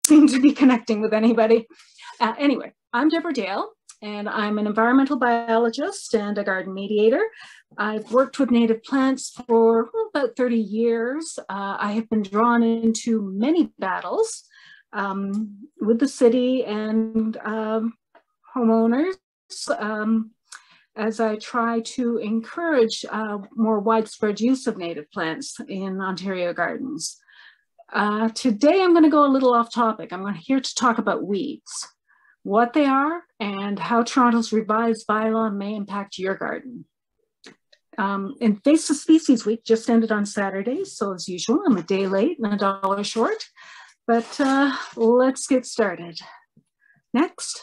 seem to be connecting with anybody. Anyway, I'm Deborah Dale, and I'm an environmental biologist and a garden mediator. I've worked with native plants for about 30 years. I have been drawn into many battles with the city and homeowners as I try to encourage more widespread use of native plants in Ontario gardens. Today I'm going to go a little off topic. I'm here to talk about weeds, what they are, and how Toronto's revised bylaw may impact your garden. Invasive Species Week just ended on Saturday, so as usual, I'm a day late and $1 short, but let's get started. Next.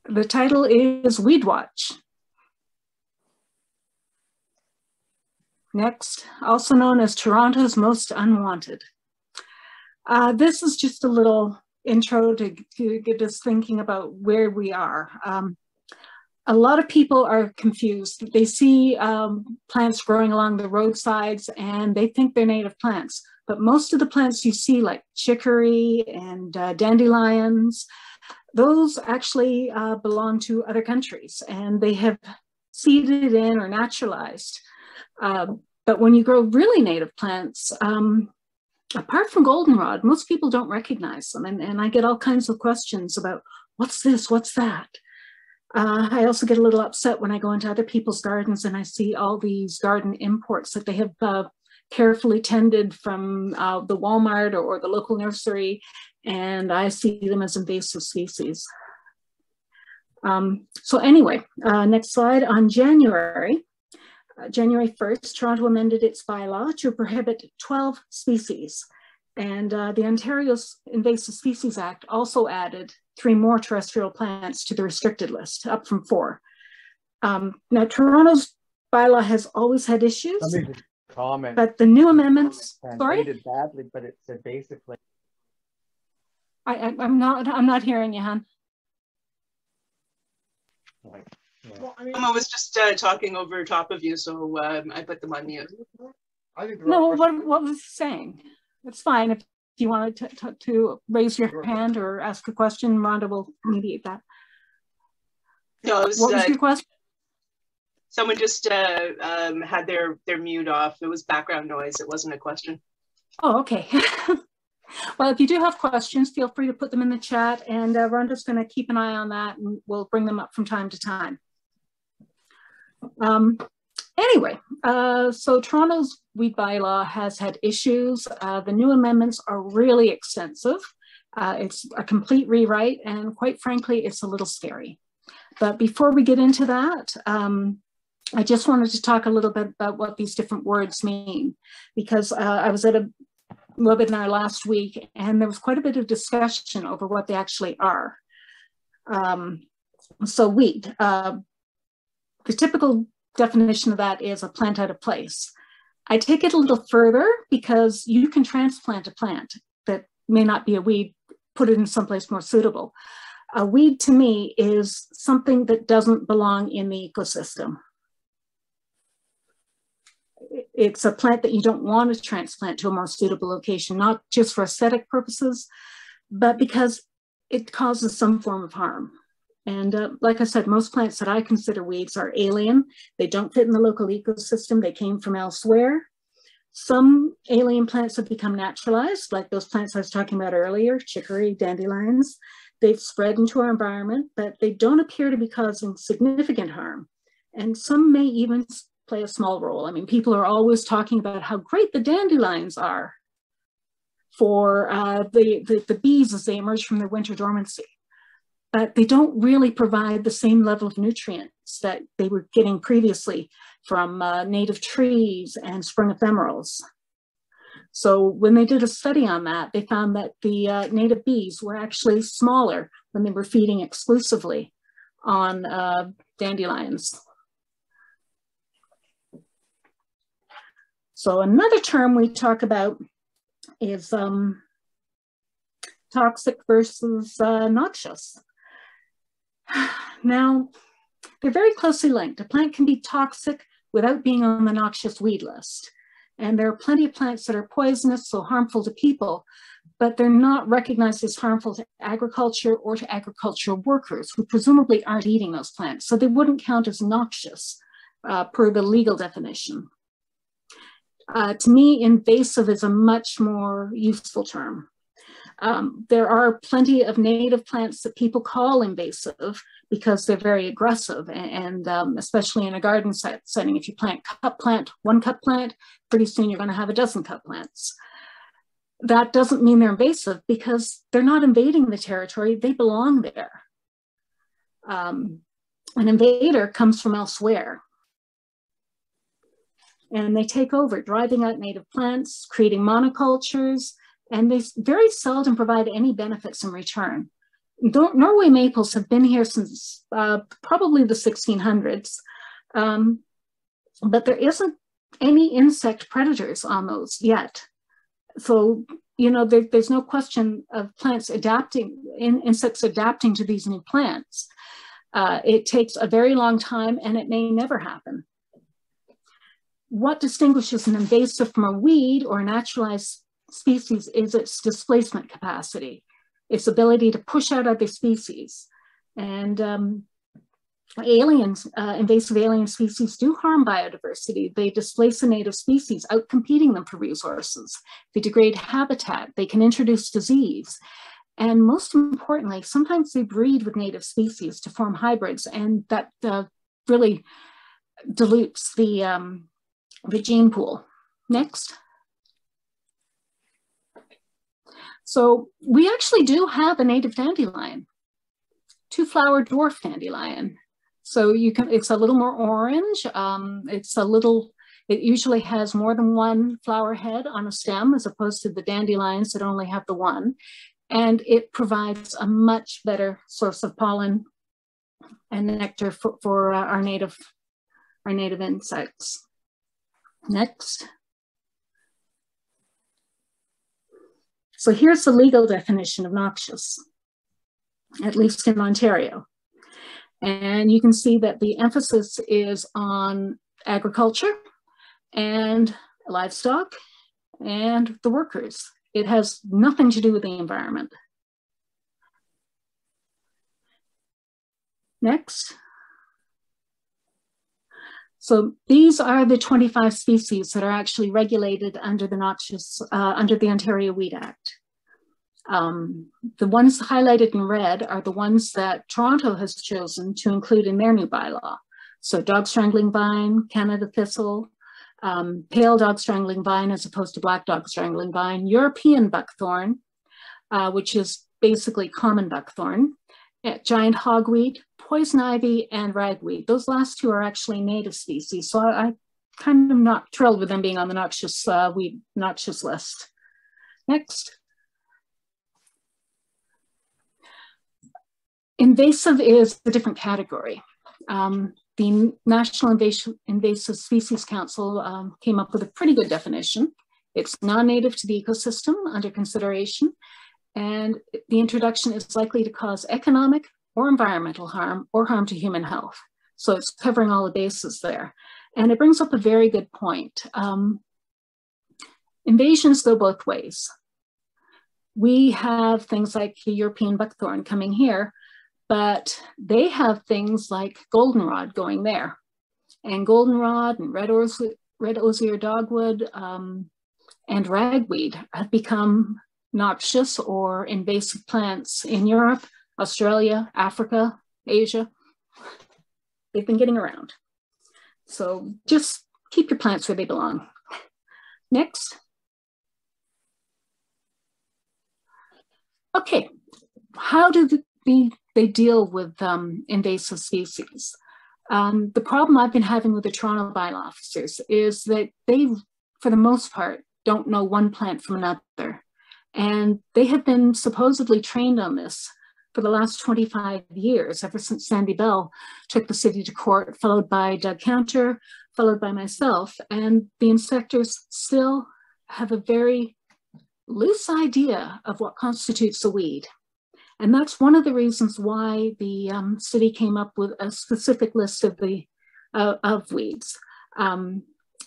The title is Weed Watch. Next, also known as Toronto's Most Unwanted. This is just a little intro to get us thinking about where we are. A lot of people are confused. They see plants growing along the roadsides and they think they're native plants. But most of the plants you see, like chicory and dandelions, those actually belong to other countries and they have seeded in or naturalized. But when you grow really native plants, apart from goldenrod, most people don't recognize them. And I get all kinds of questions about, what's this, what's that? I also get a little upset when I go into other people's gardens and I see all these garden imports that they have carefully tended from the Walmart or the local nursery, and I see them as invasive species. So anyway, next slide. On January 1st, Toronto amended its bylaw to prohibit 12 species. And the Ontario's Invasive Species Act also added 3 more terrestrial plants to the restricted list, up from 4. Now, Toronto's bylaw has always had issues. Let me just comment. But the new amendments, sorry? Badly, but it said basically. I'm not hearing you, hon. Right. Yeah. Well, I was just talking over top of you, so I put them on mute. I think no, what was he saying? It's fine if you wanted to raise your hand or ask a question. Rhonda will mediate that. No, it was, what was your question? Someone just had their mute off. It was background noise. It wasn't a question. Oh, okay. Well, if you do have questions, feel free to put them in the chat, and Rhonda's going to keep an eye on that, and we'll bring them up from time to time. Anyway, so Toronto's weed bylaw has had issues. The new amendments are really extensive. It's a complete rewrite, and quite frankly, it's a little scary. But before we get into that, I just wanted to talk a little bit about what these different words mean, because I was at a webinar last week, and there was quite a bit of discussion over what they actually are. So weed, the typical definition of that is a plant out of place. I take it a little further because you can transplant a plant that may not be a weed, put it in someplace more suitable. A weed to me is something that doesn't belong in the ecosystem. It's a plant that you don't want to transplant to a more suitable location, not just for aesthetic purposes, but because it causes some form of harm. And like I said, most plants that I consider weeds are alien. They don't fit in the local ecosystem. They came from elsewhere. Some alien plants have become naturalized, like those plants I was talking about earlier, chicory, dandelions. They've spread into our environment, but they don't appear to be causing significant harm. And some may even play a small role. I mean, people are always talking about how great the dandelions are for the bees as they emerge from their winter dormancy. But they don't really provide the same level of nutrients that they were getting previously from native trees and spring ephemerals. So when they did a study on that, they found that the native bees were actually smaller when they were feeding exclusively on dandelions. So another term we talk about is toxic versus noxious. Now, they're very closely linked. A plant can be toxic without being on the noxious weed list. And there are plenty of plants that are poisonous, so harmful to people, but they're not recognized as harmful to agriculture or to agricultural workers who presumably aren't eating those plants. So they wouldn't count as noxious per the legal definition. To me, invasive is a much more useful term. There are plenty of native plants that people call invasive because they're very aggressive, and especially in a garden setting, if you plant one cup plant, pretty soon you're going to have a dozen cup plants. That doesn't mean they're invasive because they're not invading the territory, they belong there. An invader comes from elsewhere, and they take over, driving out native plants, creating monocultures, and they very seldom provide any benefits in return. Norway maples have been here since probably the 1600s, but there isn't any insect predators on those yet. So, you know, there's no question of insects adapting to these new plants. It takes a very long time, and it may never happen. What distinguishes an invasive from a weed or a naturalized species is its displacement capacity, its ability to push out other species. And invasive alien species do harm biodiversity. They displace a native species, outcompeting them for resources. They degrade habitat. They can introduce disease. And most importantly, sometimes they breed with native species to form hybrids, and that really dilutes the gene pool. Next. So we actually do have a native dandelion, two-flower dwarf dandelion. So it's a little more orange. It usually has more than one flower head on a stem, as opposed to the dandelions that only have the one. And it provides a much better source of pollen and nectar for our native insects. Next. So here's the legal definition of noxious, at least in Ontario. And you can see that the emphasis is on agriculture and livestock and the workers. It has nothing to do with the environment. Next. So these are the 25 species that are actually regulated under the noxious, under the Ontario Weed Act. The ones highlighted in red are the ones that Toronto has chosen to include in their new bylaw. So dog strangling vine, Canada thistle, pale dog strangling vine as opposed to black dog strangling vine, European buckthorn, which is basically common buckthorn, giant hogweed, poison ivy, and ragweed. Those last two are actually native species, so I kind of not thrilled with them being on the noxious list. Next. Invasive is a different category. The National Invasive Species Council came up with a pretty good definition. It's non-native to the ecosystem under consideration, and the introduction is likely to cause economic or environmental harm or harm to human health. So it's covering all the bases there. And it brings up a very good point. Invasions go both ways. We have things like the European buckthorn coming here, but they have things like goldenrod going there. And goldenrod and red osier dogwood and ragweed have become noxious or invasive plants in Europe, Australia, Africa, Asia. They've been getting around. So just keep your plants where they belong. Next. Okay, how do they deal with invasive species? The problem I've been having with the Toronto bylaw officers is that they, for the most part, don't know one plant from another. And they have been supposedly trained on this for the last 25 years, ever since Sandy Bell took the city to court, followed by Doug Counter, followed by myself. And the inspectors still have a very loose idea of what constitutes a weed. And that's one of the reasons why the city came up with a specific list of weeds.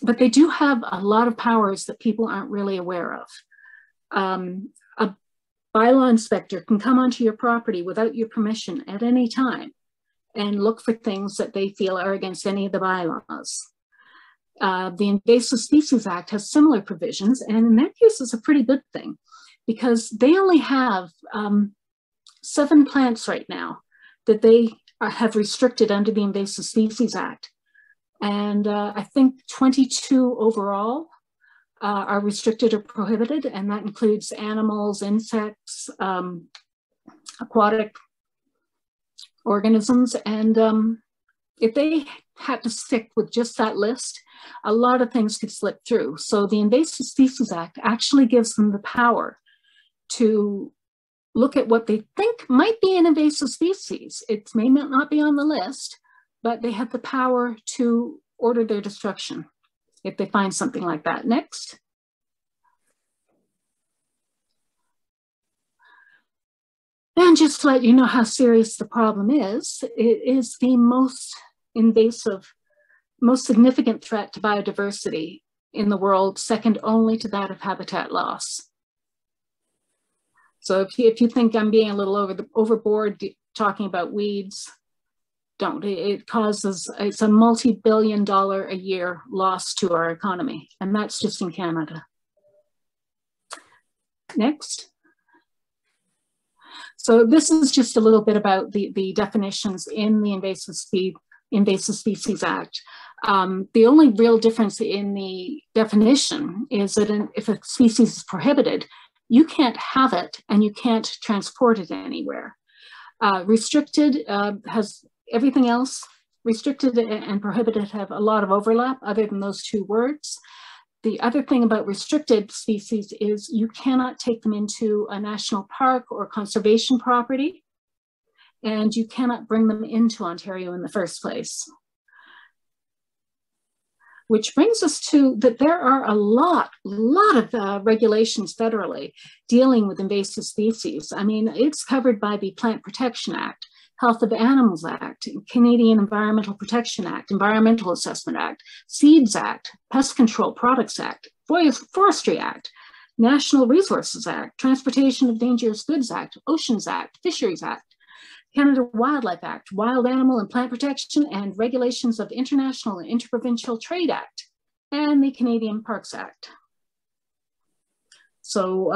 but they do have a lot of powers that people aren't really aware of. A bylaw inspector can come onto your property without your permission at any time and look for things that they feel are against any of the bylaws. The Invasive Species Act has similar provisions, and in their case, it's a pretty good thing because they only have 7 plants right now that they have restricted under the Invasive Species Act. And I think 22 overall are restricted or prohibited, and that includes animals, insects, aquatic organisms. And if they had to stick with just that list, a lot of things could slip through. So the Invasive Species Act actually gives them the power to look at what they think might be an invasive species. It may not be on the list, but they have the power to order their destruction if they find something like that. Next. And just to let you know how serious the problem is, it is the most invasive, most significant threat to biodiversity in the world, second only to that of habitat loss. So if you think I'm being a little overboard talking about weeds, don't. It's a multi-billion-dollar a year loss to our economy, and that's just in Canada. Next. So this is just a little bit about the definitions in the Invasive Species Act. The only real difference in the definition is that if a species is prohibited, you can't have it and you can't transport it anywhere. Restricted has everything else. Restricted and prohibited have a lot of overlap other than those 2 words. The other thing about restricted species is you cannot take them into a national park or conservation property, and you cannot bring them into Ontario in the first place. Which brings us to that there are a lot of regulations federally dealing with invasive species. I mean, it's covered by the Plant Protection Act, Health of Animals Act, Canadian Environmental Protection Act, Environmental Assessment Act, Seeds Act, Pest Control Products Act, Forestry Act, National Resources Act, Transportation of Dangerous Goods Act, Oceans Act, Fisheries Act, Canada Wildlife Act, Wild Animal and Plant Protection and Regulations of International and Interprovincial Trade Act, and the Canadian Parks Act. So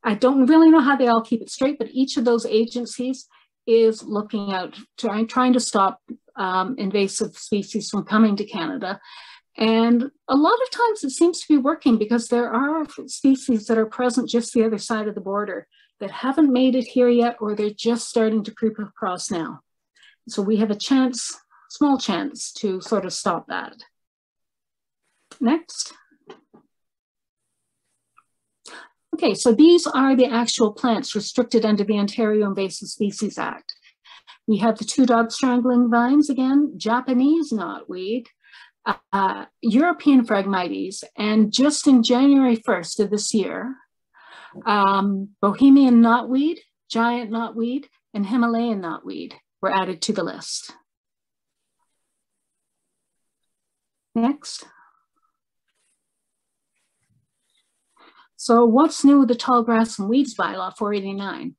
I don't really know how they all keep it straight, but each of those agencies is looking out, trying to stop invasive species from coming to Canada. And a lot of times it seems to be working because there are species that are present just the other side of the border that haven't made it here yet, or they're just starting to creep across now. So we have a chance, small chance, to sort of stop that. Next. Okay, so these are the actual plants restricted under the Ontario Invasive Species Act. We have the 2 dog strangling vines again, Japanese knotweed, European Phragmites, and just in January 1st of this year, Bohemian knotweed, giant knotweed, and Himalayan knotweed were added to the list. Next. So what's new with the Tall Grass and Weeds Bylaw 489?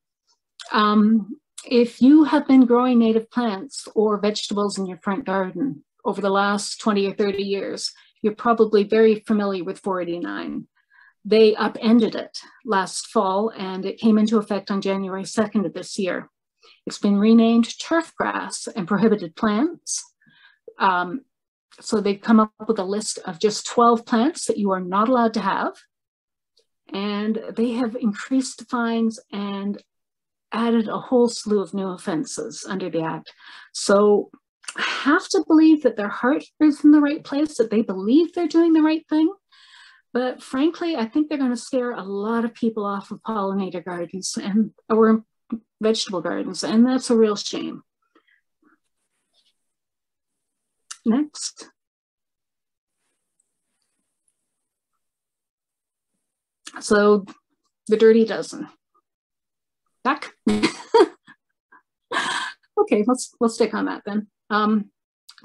If you have been growing native plants or vegetables in your front garden over the last 20 or 30 years, you're probably very familiar with 489. They upended it last fall, and it came into effect on January 2nd of this year. It's been renamed turf grass and prohibited plants. So they've come up with a list of just 12 plants that you are not allowed to have. And they have increased fines and added a whole slew of new offenses under the Act. So I have to believe that their heart is in the right place, that they believe they're doing the right thing. But frankly, I think they're going to scare a lot of people off of pollinator gardens or vegetable gardens, and that's a real shame. Next. So the Dirty Dozen. Back. Okay, we'll stick on that then.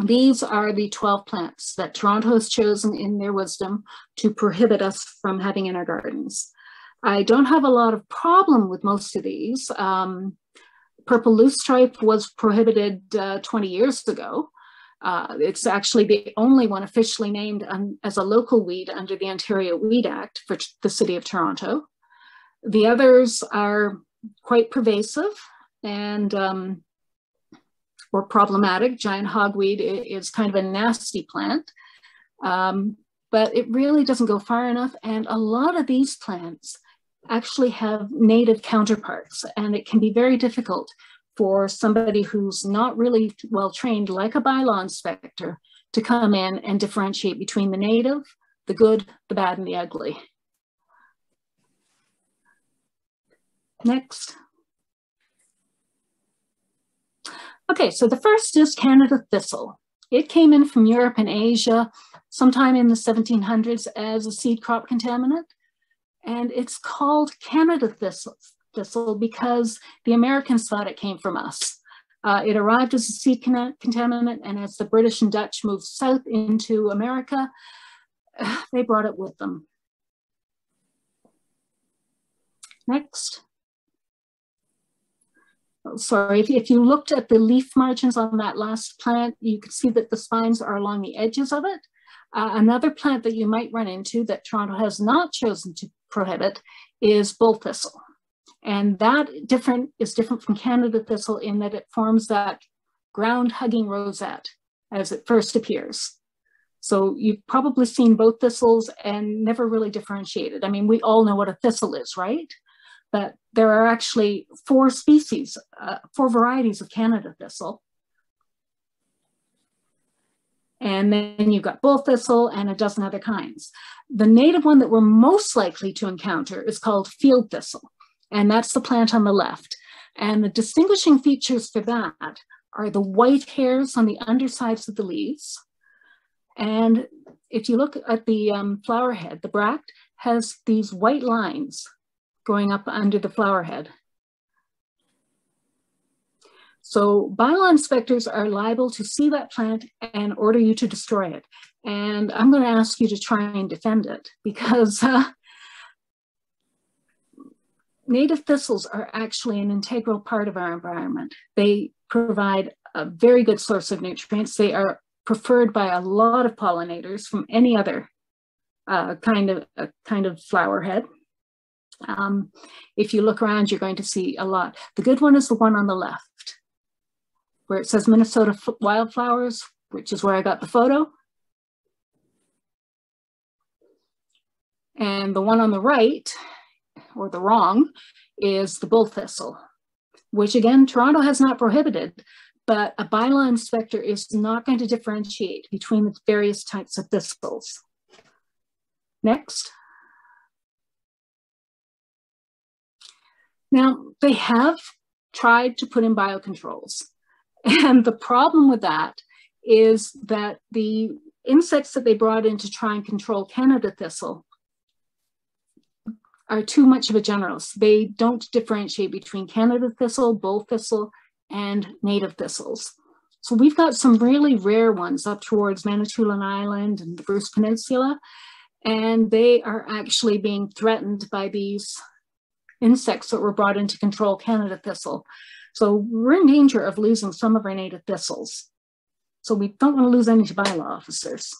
These are the 12 plants that Toronto has chosen in their wisdom to prohibit us from having in our gardens. I don't have a lot of problem with most of these. Purple loosestrife was prohibited 20 years ago. It's actually the only one officially named as a local weed under the Ontario Weed Act for the City of Toronto. The others are quite pervasive and or problematic. Giant hogweed is kind of a nasty plant, but it really doesn't go far enough. And a lot of these plants actually have native counterparts, and it can be very difficult for somebody who's not really well trained, like a bylaw inspector, to come in and differentiate between the native, the good, the bad, and the ugly. Next. Okay, so the first is Canada thistle. It came in from Europe and Asia sometime in the 1700s as a seed crop contaminant. And it's called Canada thistle because the Americans thought it came from us. It arrived as a seed contaminant, and as the British and Dutch moved south into America, they brought it with them. Next. Oh, sorry, if you looked at the leaf margins on that last plant, you could see that the spines are along the edges of it. Another plant that you might run into that Toronto has not chosen to prohibit is bull thistle. And that is different from Canada thistle in that it forms that ground-hugging rosette as it first appears. So you've probably seen both thistles and never really differentiated. I mean, we all know what a thistle is, right? But there are actually 4 species, 4 varieties of Canada thistle. And then you've got bull thistle and a dozen other kinds. The native one that we're most likely to encounter is called field thistle. And that's the plant on the left. And the distinguishing features for that are the white hairs on the undersides of the leaves. And if you look at the flower head, the bract has these white lines going up under the flower head. So bylaw inspectors are liable to see that plant and order you to destroy it. And I'm going to ask you to try and defend it because native thistles are actually an integral part of our environment. They provide a very good source of nutrients. They are preferred by a lot of pollinators from any other kind of flower head. If you look around, you're going to see a lot. The good one is the one on the left, where it says Minnesota wildflowers, which is where I got the photo. And the one on the right, or the wrong, is the bull thistle, which again, Toronto has not prohibited, but a bylaw inspector is not going to differentiate between the various types of thistles. Next. Now, they have tried to put in biocontrols. And the problem with that is that the insects that they brought in to try and control Canada thistle are too much of a generalist. They don't differentiate between Canada thistle, bull thistle, and native thistles. So we've got some really rare ones up towards Manitoulin Island and the Bruce Peninsula, and they are actually being threatened by these insects that were brought in to control Canada thistle. So we're in danger of losing some of our native thistles. So we don't want to lose any to bylaw officers.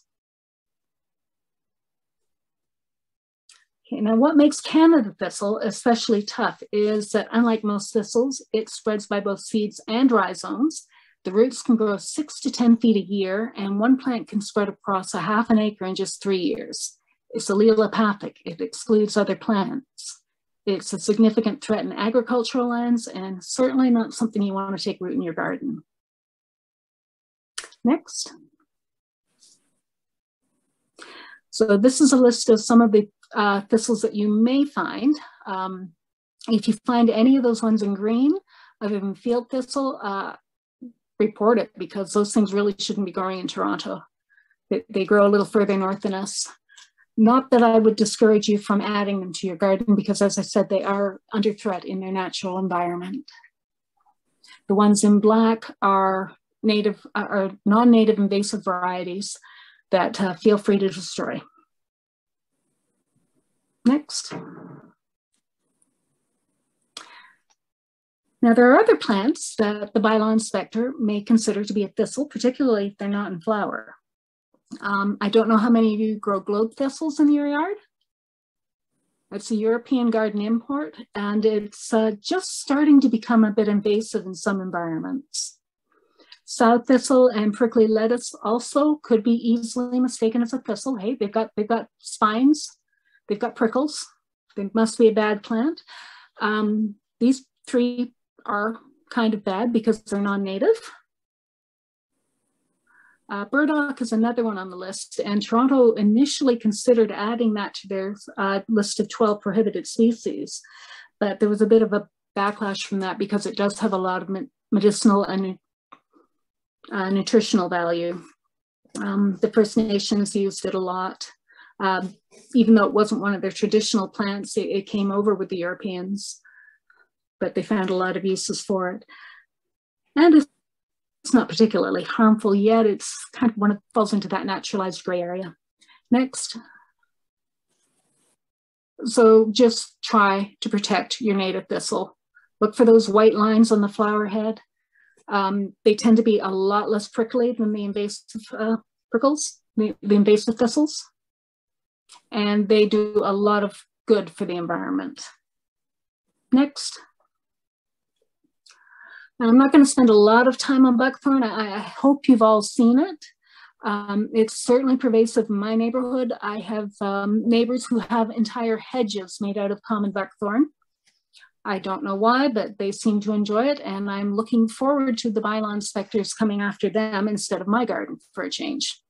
Okay, now what makes Canada thistle especially tough is that unlike most thistles, it spreads by both seeds and rhizomes. The roots can grow 6 to 10 feet a year, and one plant can spread across a half an acre in just 3 years. It's allelopathic. It excludes other plants. It's a significant threat in agricultural lands and certainly not something you want to take root in your garden. Next. So this is a list of some of the thistles that you may find. If you find any of those ones in green, other than field thistle, report it because those things really shouldn't be growing in Toronto. They grow a little further north than us. Not that I would discourage you from adding them to your garden because, as I said, they are under threat in their natural environment. The ones in black are native or non-native invasive varieties that feel free to destroy. Next. Now, there are other plants that the bylaw inspector may consider to be a thistle, particularly if they're not in flower. I don't know how many of you grow globe thistles in your yard. It's a European garden import, and it's just starting to become a bit invasive in some environments. Sow thistle and prickly lettuce also could be easily mistaken as a thistle. Hey, they've got spines, they've got prickles. They must be a bad plant. These three are kind of bad because they're non-native. Burdock is another one on the list, and Toronto initially considered adding that to their list of 12 prohibited species, but there was a bit of a backlash from that because it does have a lot of medicinal and nutritional value. The First Nations used it a lot. Even though it wasn't one of their traditional plants, it came over with the Europeans, but they found a lot of uses for it. And it's not particularly harmful yet. It's kind of falls into that naturalized gray area. Next. So just try to protect your native thistle. Look for those white lines on the flower head. They tend to be a lot less prickly than the invasive prickles, the invasive thistles. And they do a lot of good for the environment. Next. I'm not going to spend a lot of time on buckthorn. I hope you've all seen it. It's certainly pervasive in my neighborhood. I have neighbors who have entire hedges made out of common buckthorn. I don't know why, but they seem to enjoy it, and I'm looking forward to the bylaw inspectors coming after them instead of my garden for a change.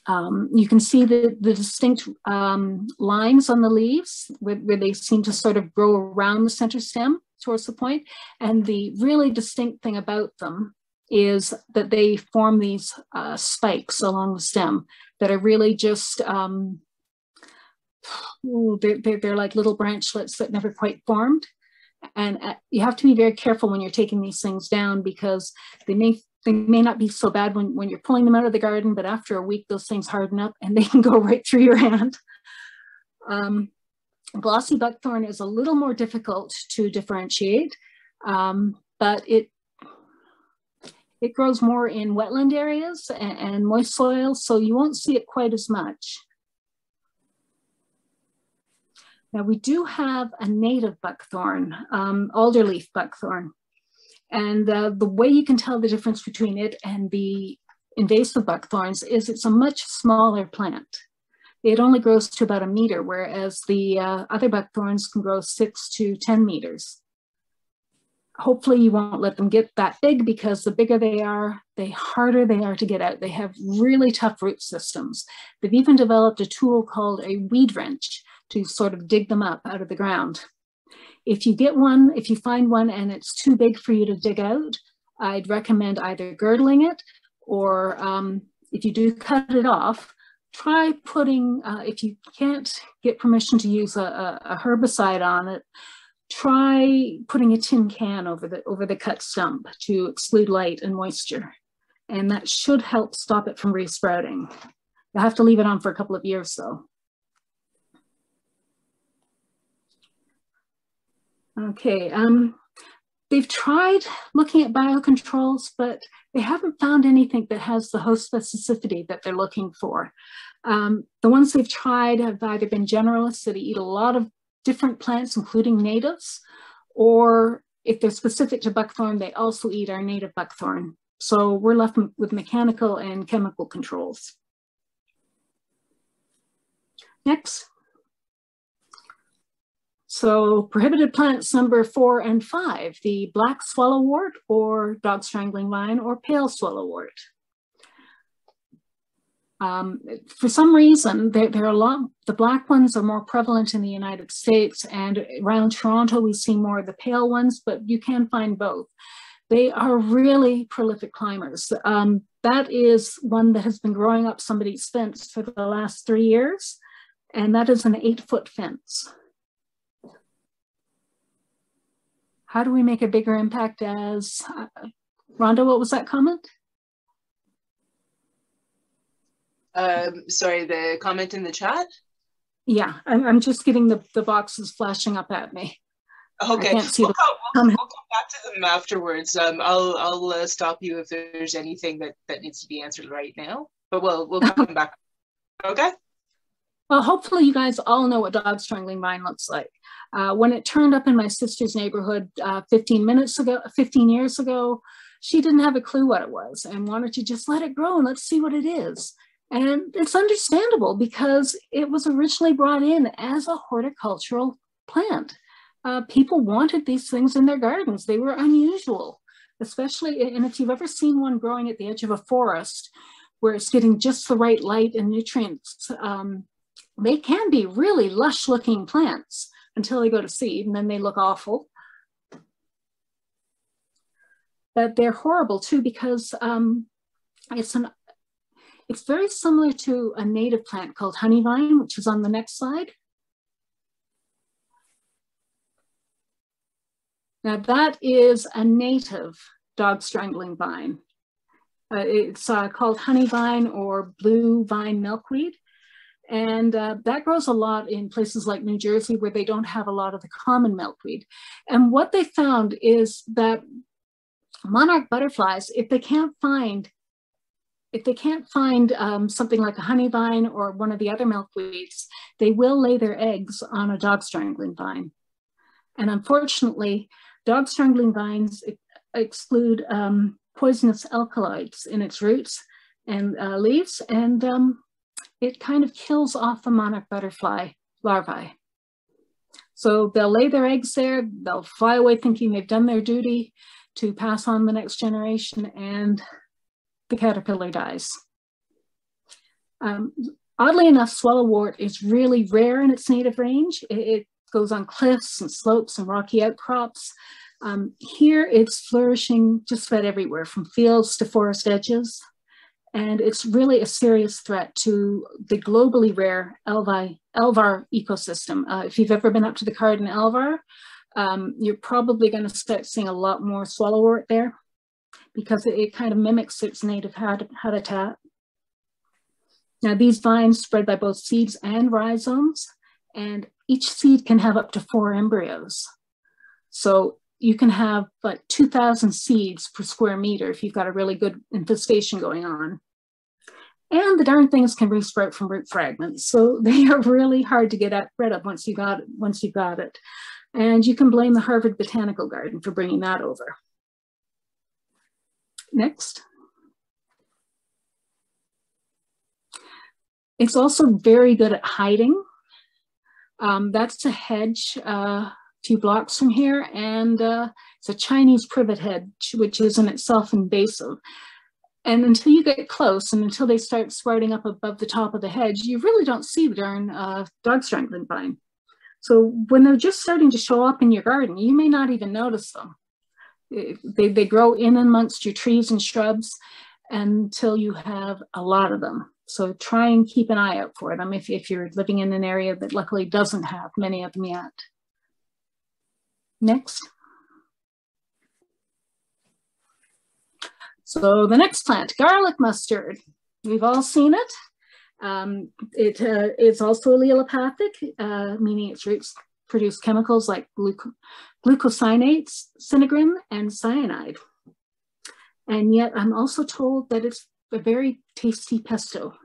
You can see the distinct lines on the leaves where they seem to sort of grow around the center stem towards the point. And the really distinct thing about them is that they form these spikes along the stem that are really just, they're like little branchlets that never quite formed. And you have to be very careful when you're taking these things down because they may not be so bad when you're pulling them out of the garden, but after a week, those things harden up and they can go right through your hand. Glossy buckthorn is a little more difficult to differentiate, but it grows more in wetland areas and moist soils, so you won't see it quite as much. Now we do have a native buckthorn, alderleaf buckthorn. And the way you can tell the difference between it and the invasive buckthorns is it's a much smaller plant. It only grows to about 1 meter, whereas the other buckthorns can grow 6 to 10 meters. Hopefully you won't let them get that big because the bigger they are, the harder they are to get out. They have really tough root systems. They've even developed a tool called a weed wrench to sort of dig them up out of the ground. If you get one, if you find one and it's too big for you to dig out, I'd recommend either girdling it or if you do cut it off, try putting, if you can't get permission to use a herbicide on it, try putting a tin can over the cut stump to exclude light and moisture. And that should help stop it from resprouting. You'll have to leave it on for a couple of years though. Okay, they've tried looking at biocontrols, but they haven't found anything that has the host specificity that they're looking for. The ones they've tried have either been generalists that eat a lot of different plants, including natives, or if they're specific to buckthorn, they also eat our native buckthorn. So we're left with mechanical and chemical controls. Next. So prohibited plants number 4 and 5, the black swallowwort or dog strangling vine or pale swallowwort. For some reason, the black ones are more prevalent in the United States, and around Toronto we see more of the pale ones, but you can find both. They are really prolific climbers. That is one that has been growing up somebody's fence for the last 3 years, and that is an 8-foot fence. How do we make a bigger impact as, Rhonda, what was that comment? Sorry, the comment in the chat? Yeah, I'm just getting the boxes flashing up at me. Okay, I can't see we'll come back to them afterwards. I'll stop you if there's anything that needs to be answered right now, but we'll come back. Okay. Well, hopefully you guys all know what dog strangling vine looks like. When it turned up in my sister's neighborhood 15 years ago, she didn't have a clue what it was and wanted to just let it grow and let's see what it is. And it's understandable because it was originally brought in as a horticultural plant. People wanted these things in their gardens. They were unusual, especially, and if you've ever seen one growing at the edge of a forest where it's getting just the right light and nutrients, they can be really lush looking plants until they go to seed and then they look awful. But they're horrible too because it's very similar to a native plant called honey vine, which is on the next slide. Now that is a native dog strangling vine. It's called honey vine or blue vine milkweed. And that grows a lot in places like New Jersey where they don't have a lot of the common milkweed. And what they found is that monarch butterflies, if they can't find something like a honey vine or one of the other milkweeds, they will lay their eggs on a dog strangling vine. And unfortunately, dog strangling vines exclude poisonous alkaloids in its roots and leaves, and it kind of kills off the monarch butterfly larvae. So they'll lay their eggs there, they'll fly away thinking they've done their duty to pass on the next generation, and the caterpillar dies. Oddly enough, swallowwort is really rare in its native range. It goes on cliffs and slopes and rocky outcrops. Here it's flourishing just about everywhere, from fields to forest edges. And it's really a serious threat to the globally rare Alvar ecosystem. If you've ever been up to the Cardin Alvar, you're probably going to start seeing a lot more swallowwort there because it kind of mimics its native habitat. Now these vines spread by both seeds and rhizomes, and each seed can have up to 4 embryos. So you can have like 2,000 seeds per square meter if you've got a really good infestation going on. And the darn things can resprout from root fragments. So they are really hard to get rid of once you've got it. And you can blame the Harvard Botanical Garden for bringing that over. Next. It's also very good at hiding. That's a hedge a few blocks from here, and it's a Chinese privet hedge, which is in itself invasive. And until you get close and until they start sprouting up above the top of the hedge, you really don't see the darn dog strangling vine. So when they're just starting to show up in your garden, you may not even notice them. They grow in amongst your trees and shrubs until you have a lot of them. So try and keep an eye out for them if you're living in an area that luckily doesn't have many of them yet. Next. So the next plant, garlic mustard. We've all seen it. It's also allelopathic, meaning its roots produce chemicals like glucosinates, sinigrin, and cyanide. And yet I'm also told that it's a very tasty pesto,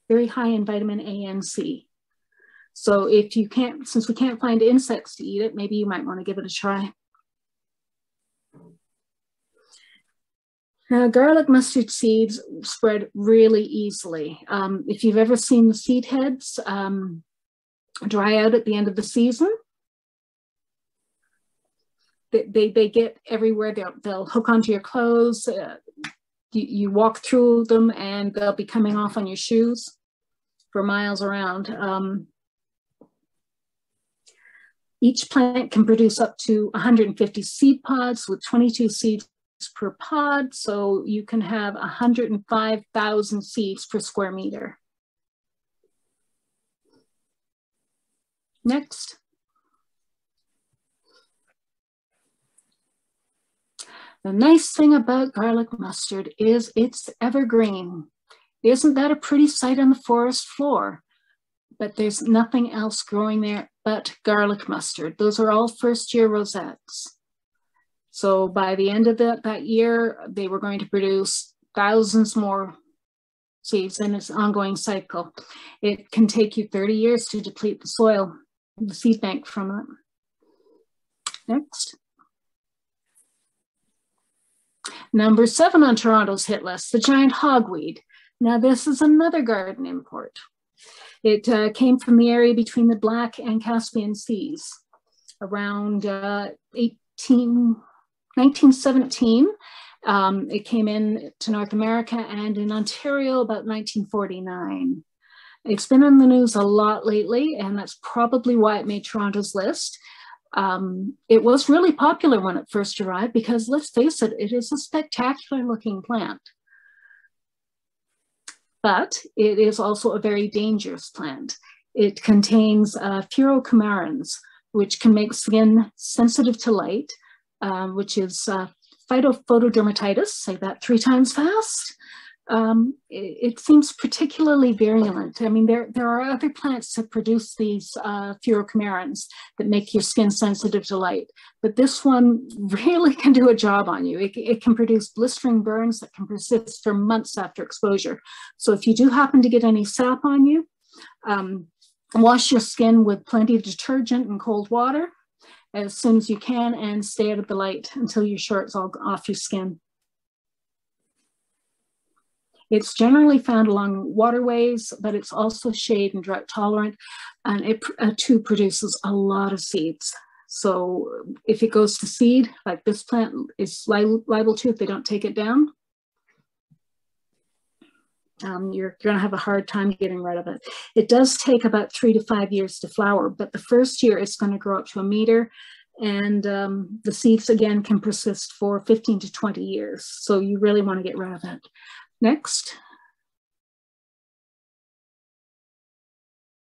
very high in vitamin A and C. So if you can't, since we can't find insects to eat it, maybe you might want to give it a try. Now, garlic mustard seeds spread really easily. If you've ever seen the seed heads dry out at the end of the season, they get everywhere. They'll hook onto your clothes. You walk through them and they'll be coming off on your shoes for miles around. Each plant can produce up to 150 seed pods with 22 seeds per pod, so you can have 105,000 seeds per square meter. Next. The nice thing about garlic mustard is it's evergreen. Isn't that a pretty sight on the forest floor? But there's nothing else growing there but garlic mustard. Those are all first-year rosettes. So by the end of that year, they were going to produce thousands more seeds in its ongoing cycle. It can take you 30 years to deplete the soil, the seed bank from it. Next. Number 7 on Toronto's hit list, the giant hogweed. Now this is another garden import. It came from the area between the Black and Caspian Seas around 1917. It came in to North America and in Ontario about 1949. It's been in the news a lot lately, and that's probably why it made Toronto's list. It was really popular when it first arrived because, let's face it, it is a spectacular looking plant. But it is also a very dangerous plant. It contains furocomarins, which can make skin sensitive to light, which is phytophotodermatitis, say that 3 times fast. It seems particularly virulent. I mean, there are other plants that produce these furocomarins that make your skin sensitive to light, but this one really can do a job on you. It can produce blistering burns that can persist for months after exposure. So if you do happen to get any sap on you, wash your skin with plenty of detergent and cold water as soon as you can and stay out of the light until your shirt's all off your skin. It's generally found along waterways, but it's also shade and drought tolerant, and it too produces a lot of seeds. So if it goes to seed, like this plant is liable to if they don't take it down, you're going to have a hard time getting rid of it. It does take about 3 to 5 years to flower, but the first year it's going to grow up to 1 meter, and the seeds again can persist for 15 to 20 years. So you really want to get rid of it. Next.